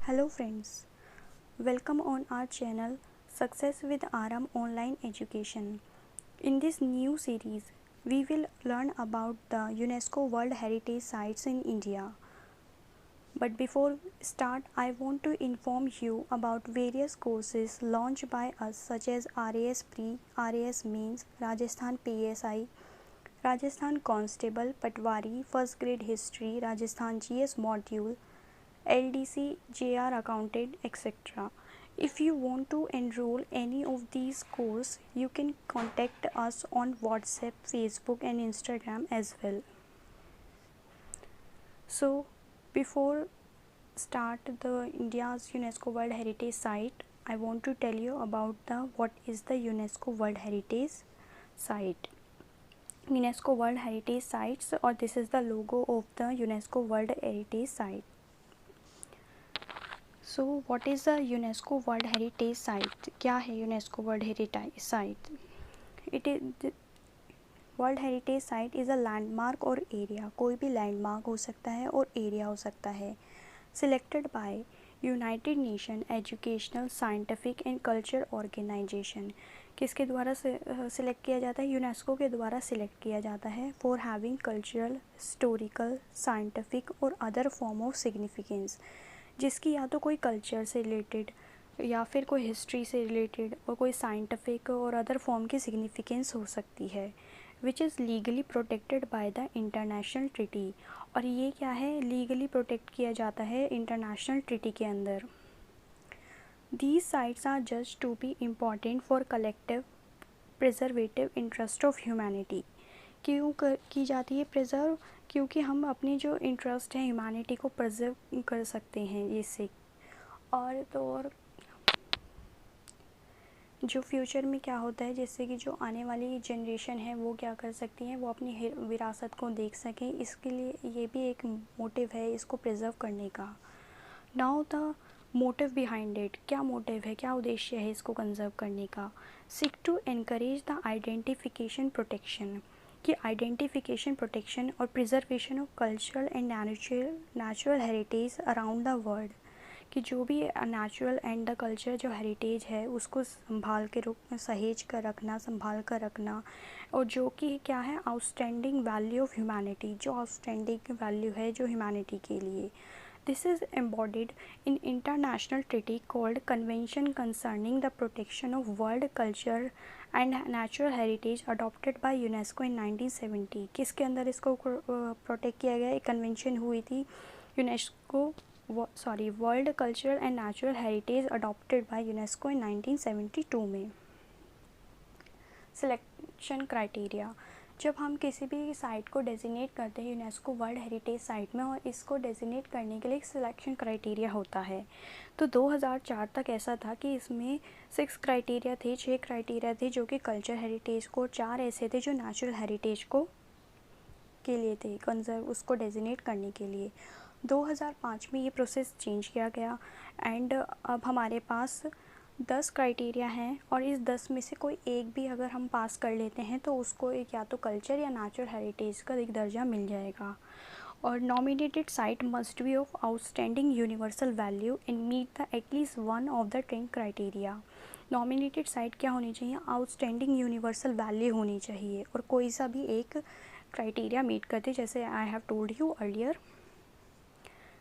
Hello friends, welcome on our channel Success with Aram Online Education. In this new series, we will learn about the UNESCO World Heritage Sites in India. But before start, I want to inform you about various courses launched by us such as RAS Pre, RAS Mains, Rajasthan PSI, Rajasthan Constable, Patwari, First Grade History, Rajasthan GS Module, LDC, JR Accountant, etc. If you want to enroll any of these courses, you can contact us on WhatsApp, Facebook and Instagram as well. So before start the India's UNESCO World Heritage Site, I want to tell you about what is the UNESCO World Heritage Site. UNESCO World Heritage Sites, or this is the logo of the UNESCO World Heritage Site. So what is the UNESCO world heritage site? क्या है UNESCO world heritage site? It is world heritage site is a landmark और area, कोई भी landmark हो सकता है और area हो सकता है, selected by United Nation Educational Scientific and Culture Organization. किसके द्वारा सिलेक्ट किया जाता है? यूनेस्को के द्वारा सिलेक्ट किया जाता है. For having cultural, historical, scientific और अदर फॉर्म ऑफ सिग्निफिकेंस, जिसकी या तो कोई कल्चर से रिलेटेड या फिर कोई हिस्ट्री से रिलेटेड और कोई साइंटिफिक और अदर फॉर्म की सिग्निफिकेंस हो सकती है, which is legally protected by the international treaty. और ये क्या है? लीगली प्रोटेक्ट किया जाता है इंटरनेशनल ट्रीटी के अंदर. These sites are just to be important for collective preservative interest of humanity. क्यों की जाती है प्रिजर्व? क्योंकि हम अपनी जो इंटरेस्ट है ह्यूमैनिटी को प्रिजर्व कर सकते हैं इससे. और जो फ्यूचर में क्या होता है, जिससे कि जो आने वाली जनरेशन है वो क्या कर सकती है, वो अपनी विरासत को देख सकें. इसके लिए ये भी एक मोटिव है इसको प्रिजर्व करने का. Now the motive behind it. क्या मोटिव है, क्या उद्देश्य है इसको कंजर्व करने का? Seek to encourage the identification protection, कि आइडेंटिफिकेशन, प्रोटेक्शन और preservation of cultural and natural heritage around the world, कि जो भी नेचुरल एंड द कल्चर जो हेरिटेज है उसको संभाल के सहेज कर रखना, संभाल कर रखना. और जो कि क्या है? आउटस्टैंडिंग वैल्यू ऑफ ह्यूमैनिटी, जो आउटस्टैंडिंग वैल्यू है जो ह्यूमैनिटी के लिए. This is embodied in international treaty called Convention Concerning the Protection of World Culture and Natural Heritage adopted by UNESCO in 1970. किसके अंदर इसको प्रोटेक्ट किया गया? एक कन्वेंशन हुई थी UNESCO world cultural and natural heritage adopted by UNESCO इन 1972 में. Selection criteria. जब हम किसी भी साइट को डेजिग्नेट करते हैं यूनेस्को वर्ल्ड हेरिटेज साइट में, और इसको डेजिग्नेट करने के लिए एक सिलेक्शन क्राइटेरिया होता है. तो 2004 तक ऐसा था कि इसमें 6 क्राइटेरिया थे, 6 क्राइटेरिया थे जो कि कल्चर हेरिटेज को, 4 ऐसे थे जो नेचुरल हेरिटेज को के लिए थे, कंजर्व उसको डेजिग्नेट करने के लिए. 2005 में ये प्रोसेस चेंज किया गया एंड अब हमारे पास 10 क्राइटेरिया हैं, और इस 10 में से कोई एक भी अगर हम पास कर लेते हैं तो उसको एक या तो कल्चर या नेचुरल हेरिटेज का एक दर्जा मिल जाएगा. और nominated site must be of outstanding universal value and meet the at least one of the 10 criteria. Nominated site क्या होनी चाहिए? आउटस्टैंडिंग यूनिवर्सल वैल्यू होनी चाहिए और कोई सा भी एक क्राइटेरिया मीट करते, जैसे I have told you earlier.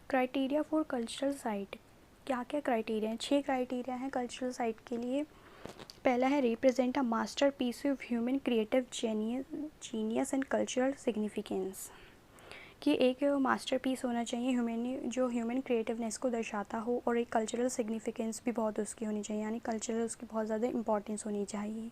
Criteria for cultural site. क्या क्या क्राइटेरिया हैं? 6 क्राइटेरिया हैं कल्चरल साइट के लिए. पहला है represent a masterpiece of human creative genius and cultural significance, कि एक मास्टर पीस होना चाहिए जो ह्यूमन क्रिएटिवनेस को दर्शाता हो, और एक कल्चरल सिग्निफिकेंस भी बहुत उसकी होनी चाहिए, यानी कल्चरल उसकी बहुत ज़्यादा इंपॉर्टेंस होनी चाहिए.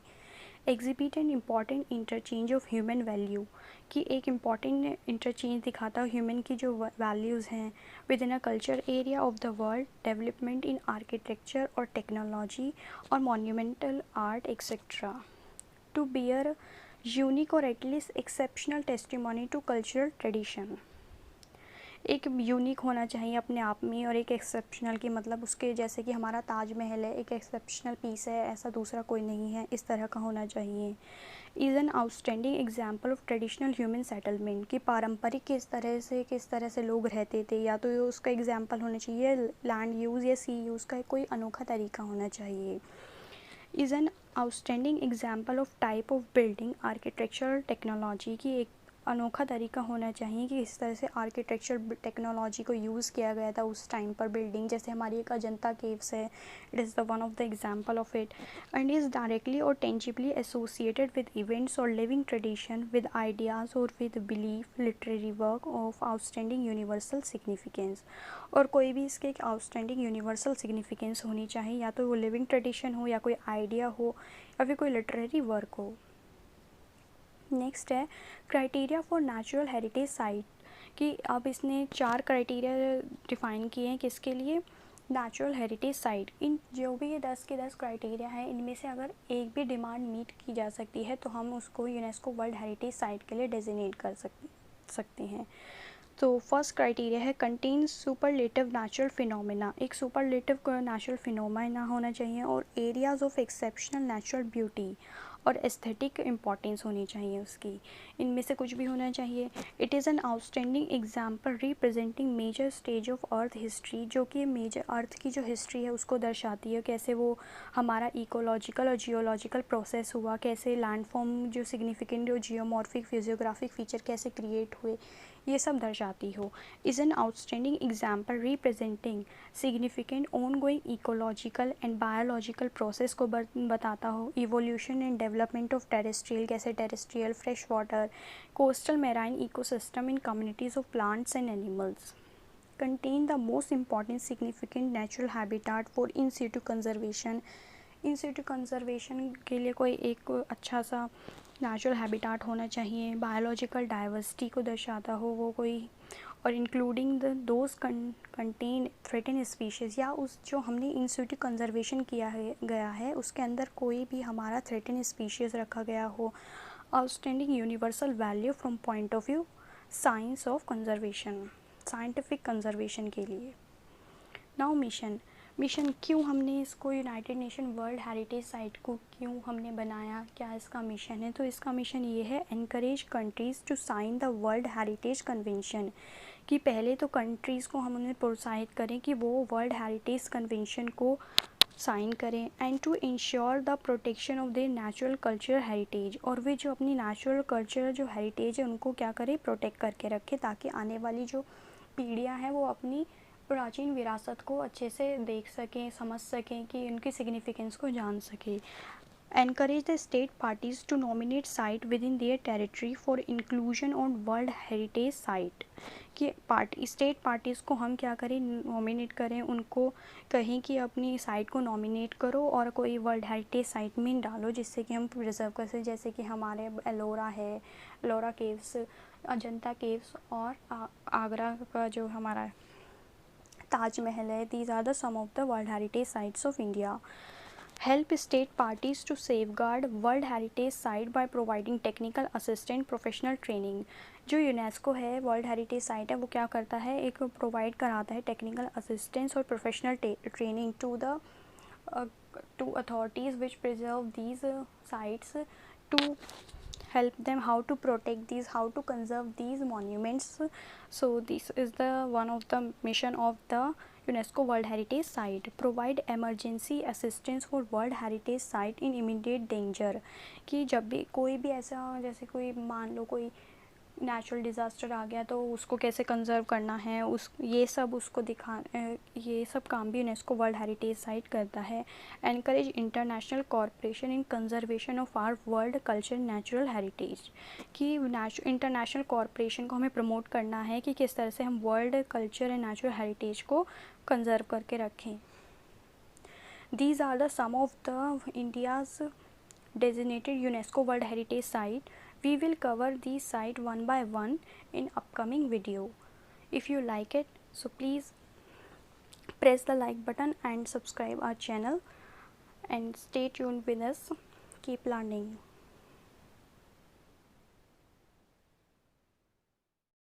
Exhibit an important interchange of human value, कि एक इम्पॉर्टेंट इंटरचेंज दिखाता हो ह्यूमन की जो वैल्यूज़ हैं within a culture area of the world, development in architecture और टेक्नोलॉजी और monumental art etcetera. To bear unique और at least exceptional testimony to cultural tradition. एक यूनिक होना चाहिए अपने आप में और एक एक्सेप्शनल, की मतलब उसके जैसे कि हमारा ताजमहल है एक एक्सेप्शनल पीस है, ऐसा दूसरा कोई नहीं है, इस तरह का होना चाहिए। Is an outstanding example of traditional human settlement, कि पारंपरिक किस तरह से लोग रहते थे, या तो ये उसका एग्जाम्पल होना चाहिए लैंड यूज़ या सी यूज़ का कोई अनोखा तरीका होना चाहिए। Is an outstanding example of type of building architectural technology, की एक अनोखा तरीका होना चाहिए कि इस तरह से आर्किटेक्चर टेक्नोलॉजी को यूज़ किया गया था उस टाइम पर बिल्डिंग, जैसे हमारी एक अजंता केव्स है, it is the one of the example of it, and is directly और टेंजिबली एसोसिएटेड विद इवेंट्स और लिविंग ट्रेडिशन विद आइडियाज़ और with belief literary work of outstanding universal significance. और कोई भी इसके एक आउटस्टैंडिंग यूनिवर्सल सिग्निफिकेंस होनी चाहिए, या तो वो लिविंग ट्रेडिशन हो या कोई आइडिया हो या फिर कोई लिटरेरी वर्क हो। नेक्स्ट है criteria for natural heritage site, कि अब इसने 4 क्राइटेरिया डिफ़ाइन किए हैं किसके लिए, नेचुरल हेरिटेज साइट। इन जो भी ये 10 के 10 क्राइटेरिया हैं, इनमें से अगर एक भी डिमांड मीट की जा सकती है तो हम उसको यूनेस्को वर्ल्ड हेरिटेज साइट के लिए डेजिग्नेट कर सकते हैं। तो फर्स्ट क्राइटेरिया है कंटेन सुपरलेटिव नेचुरल फिनोमेना, एक सुपरलेटिव नेचुरल फिनोमेना होना चाहिए, और areas of exceptional natural beauty और एस्थेटिक इम्पॉर्टेंस होनी चाहिए उसकी, इनमें से कुछ भी होना चाहिए। It is an outstanding example representing major stage of earth history, जो कि मेजर अर्थ की जो हिस्ट्री है उसको दर्शाती है, कैसे वो हमारा इकोलॉजिकल और जियोलॉजिकल प्रोसेस हुआ, कैसे लैंडफॉर्म जो सिग्निफिकेंट जो जियोमॉर्फिक फिजियोग्राफिक फीचर कैसे क्रिएट हुए, ये सब दर्शाती हो। Is an outstanding example representing significant ongoing ecological and biological process को बताता हो, evolution and development of terrestrial, कैसे terrestrial fresh water coastal marine ecosystem in communities of plants and animals. Contain the most important significant natural habitat for in situ conservation, in situ conservation के लिए कोई एक अच्छा सा natural habitat होना चाहिए, biological diversity को दर्शाता हो वो कोई, और including the those contain threaten species, या उस जो हमने इन सिटू कंजर्वेशन गया है उसके अंदर कोई भी हमारा थ्रेटन स्पीशीज़ रखा गया हो। Outstanding universal value from point of view science of conservation, scientific conservation के लिए। नाउ मिशन क्यों हमने इसको United nation world heritage site को क्यों हमने बनाया, क्या इसका मिशन है, तो इसका मिशन ये है encourage countries to sign the world heritage convention, कि पहले तो कंट्रीज़ को हम उन्हें प्रोत्साहित करें कि वो वर्ल्ड हेरिटेज कन्वेंशन को साइन करें, and to ensure the protection of their natural culture heritage, और वे जो अपनी नेचुरल कल्चर जो हेरिटेज है उनको क्या करें, प्रोटेक्ट करके रखें, ताकि आने वाली जो पीढ़ियाँ हैं वो अपनी प्राचीन विरासत को अच्छे से देख सकें, समझ सकें, कि उनकी सिग्निफिकेंस को जान सकें। Encourage the state parties to nominate site within their territory for inclusion on world heritage site, कि स्टेट पार्टीज़ को हम क्या करें, नॉमिनेट करें, उनको कहें कि अपनी साइट को नॉमिनेट करो और कोई वर्ल्ड हेरिटेज साइट में डालो, जिससे कि हम प्रिजर्व कर सकें, जैसे कि हमारे एलोरा है, एलोरा केव्स, अजंता केव्स, और आगरा का जो हमारा ताजमहल है, these are the some of the World Heritage Sites of India. Help state parties to safeguard World Heritage Site by providing technical assistance, professional training. जो यूनेस्को है वर्ल्ड हेरिटेज साइट है वो क्या करता है, एक प्रोवाइड कराता है टेक्निकल असिस्टेंस और professional training to authorities which preserve these sites to help them how to protect these, how to conserve these monuments. So this is the one of the mission of the UNESCO World Heritage Site. Provide emergency assistance for World Heritage Site in immediate danger, कि जब भी कोई भी ऐसा जैसे कोई मान लो कोई नेचुरल डिज़ास्टर आ गया तो उसको कैसे कंजर्व करना है, ये सब काम भी यूनेस्को वर्ल्ड हेरिटेज साइट करता है। Encourage international corporation in conservation of our world culture natural heritage, कि इंटरनेशनल कॉर्पोरेशन को हमें प्रमोट करना है कि किस तरह से हम world culture and natural heritage को कंजर्व करके रखें। These are the some of the India's designated UNESCO World Heritage Site. We will cover these sites one by one in upcoming video. If you like it, so please press the like button and subscribe our channel and stay tuned with us. Keep learning.